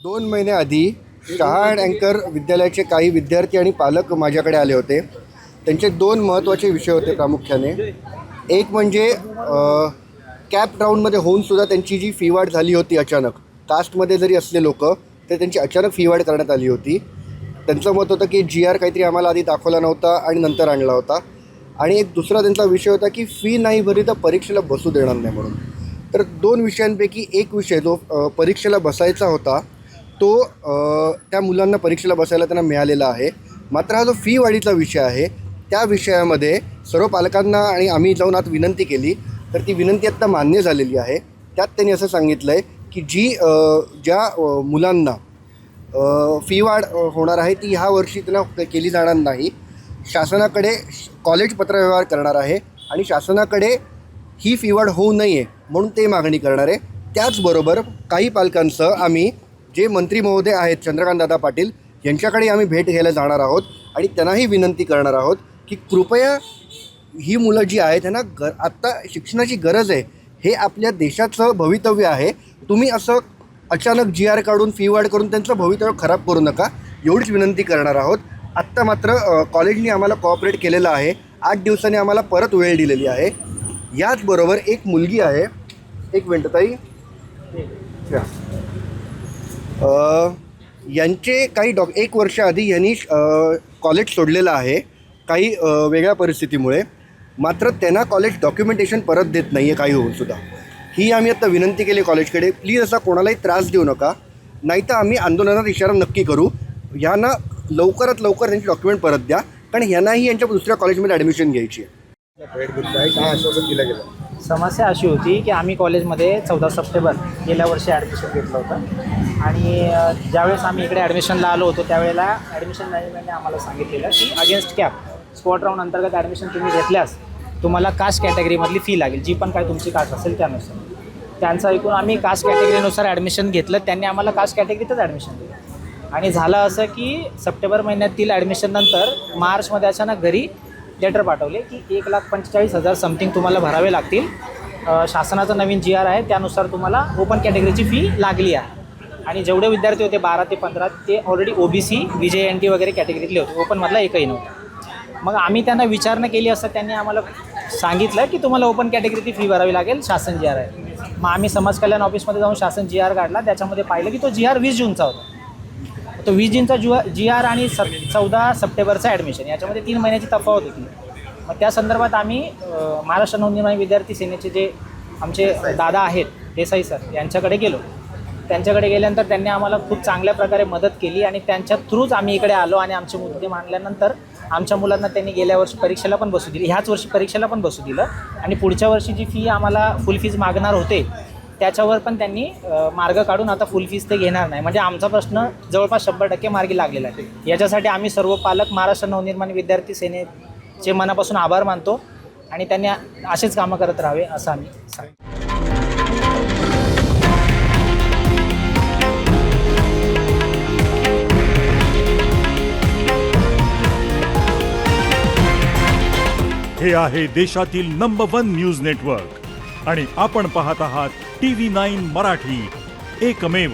2 महिन्याआधी शहा अँड अँकर विद्यालयाचे काही विद्यार्थी आणि पालक माझ्याकडे आले होते. त्यांचे 2 महत्त्वाचे विषय होते प्रामुख्याने. एक म्हणजे कॅप राऊंडमध्ये होऊनसुद्धा त्यांची जी फी वाढ झाली होती अचानक, कास्टमध्ये जरी असले लोक तर त्यांची अचानक फी वाढ करण्यात आली होती. त्यांचं मत होतं की GR काहीतरी आम्हाला आधी दाखवला नव्हता आणि नंतर आणला होता. आणि एक दुसरा त्यांचा विषय होता की फी नाही भरली तर परीक्षेला बसू देणार नाही म्हणून. तर 2 विषयांपैकी एक विषय जो परीक्षेला बसायचा होता तो त्या मुलांना परीक्षेला बसायला त्यांना मिळालेला आहे. मात्र हा जो फी वाढीचा विषय आहे त्या विषयामध्ये सर्व पालकांना आणि आम्ही जाऊन आत विनंती केली तर ती विनंती आत्ता मान्य झालेली आहे. त्यात त्यांनी असं सांगितलं आहे की ज्या मुलांना फी वाढ होणार आहे ती ह्या वर्षी त्यांना केली जाणार नाही. शासनाकडे कॉलेज पत्रव्यवहार करणार आहे आणि शासनाकडे ही फी वाढ होऊ नये म्हणून ते मागणी करणार आहे. त्याचबरोबर काही पालकांचं आम्ही जे मंत्री महोदय आहेत चंद्रकांतदादा पाटील यांच्याकडे आम्ही भेट घ्यायला जाणार आहोत आणि त्यांनाही विनंती करणार आहोत की कृपया ही मुलं जी आहेत त्यांना आत्ता शिक्षणाची गरज आहे. हे आपल्या देशाचं भवितव्य आहे. तुम्ही असं अचानक GR काढून फी वाढ करून त्यांचं भवितव्य खराब करू नका एवढीच विनंती करणार आहोत. आत्ता मात्र कॉलेजने आम्हाला कॉऑपरेट केलेलं आहे. 8 दिवसांनी आम्हाला परत वेळ दिलेली आहे. याचबरोबर एक मुलगी आहे, एक मिनटं ताई, यांचे काही 1 वर्ष आधी यांनी कॉलेज सोडलेलं आहे काही वेगळ्या परिस्थितीमुळे. मात्र त्यांना कॉलेज डॉक्युमेंटेशन परत देत नाही आहे काही होऊनसुद्धा. ही आम्ही आता विनंती केली कॉलेजकडे, प्लीज असा कोणालाही त्रास देऊ नका, नाहीतर आम्ही आंदोलनाचा इशारा नक्की करू. यांना लवकरात लवकर त्यांची डॉक्युमेंट परत द्या कारण यांनाही यांच्या दुसऱ्या कॉलेजमध्ये ॲडमिशन घ्यायची आहे. आश्वासन दिलं गेलं. समस्या अशी होती की आम्ही कॉलेजमध्ये 14 सप्टेंबर गेल्या वर्षी ॲडमिशन घेतलं होतं आणि ज्यावेळेस आम्ही इकडे ॲडमिशनला आलो होतो त्यावेळेला ॲडमिशन मॅनेजमेंटने आम्हाला सांगितलेलं की अगेन्स्ट कॅप स्पॉट राऊंड अंतर्गत ॲडमिशन तुम्ही घेतल्यास तुम्हाला कास्ट कॅटेगरीमधली फी लागेल, जी पण काय तुमची कास्ट असेल त्यानुसार. त्यांचं ऐकून आम्ही कास्ट कॅटेगरीनुसार ॲडमिशन घेतलं. त्यांनी आम्हाला कास्ट कॅटेगरीतच ॲडमिशन दिलं आणि झालं असं की सप्टेंबर महिन्यातील ॲडमिशननंतर मार्चमध्ये अचानक घरी लेटर पाठवले की 1,45,000 समथिंग तुम्हाला भरावे लागतील. शासनाचं नवीन GR आहे त्यानुसार तुम्हाला ओपन कॅटेगरीची फी लागली आहे. आणि जेवढे विद्यार्थी होते 12 ते 15 ते ऑलरेडी OBC VJNT वगैरे कॅटेगरीतले होते, ओपनमधला एकही नव्हता. मग आम्ही त्यांना विचारणा केली असं त्यांनी आम्हाला सांगितलं की तुम्हाला ओपन कॅटेगरीची फी भरावी लागेल, शासन GR आहे. मग आम्ही समाज कल्याण ऑफिसमध्ये जाऊन शासन GR काढला. त्याच्यामध्ये पाहिलं की तो GR 20 जूनचा होता. तो 20 जूनचा GR आणि 14 सप्टेंबरचं ॲडमिशन याच्यामध्ये 3 महिन्याची तफावत होती. मग त्या संदर्भात आम्ही महाराष्ट्र नवनिर्माण विद्यार्थी सेनेचे जे आमचे दादा आहेत देसाई सर यांच्याकडे गेलो. त्यांच्याकडे गेल्यानंतर त्यांनी आम्हाला खूप चांगल्या प्रकारे मदत केली आणि त्यांच्या थ्रूच आम्ही इकडे आलो आणि आमचे मुद्दे मांडल्यानंतर आमच्या मुलांना त्यांनी गेल्या वर्षी परीक्षेला पण बसू दिली, ह्याच वर्षी परीक्षेला पण बसू दिलं आणि पुढच्या वर्षी जी फी आम्हाला फुल फीज मागणार होते त्याच्यावर पण त्यांनी मार्ग काढून आता फुल फीज ते घेणार नाही. म्हणजे आमचा प्रश्न जवळपास 100% मार्गी लागलेला आहे. याच्यासाठी आम्ही सर्व पालक महाराष्ट्र नवनिर्माण विद्यार्थी सेनेचे मनापासून आभार मानतो आणि त्यांनी असेच कामं करत राहावे असं आम्ही सांगतो. हे आहे देशातील नंबर 1 न्यूज नेटवर्क आणि आपण पाहत आहात TV9 मराठी, एकमेव.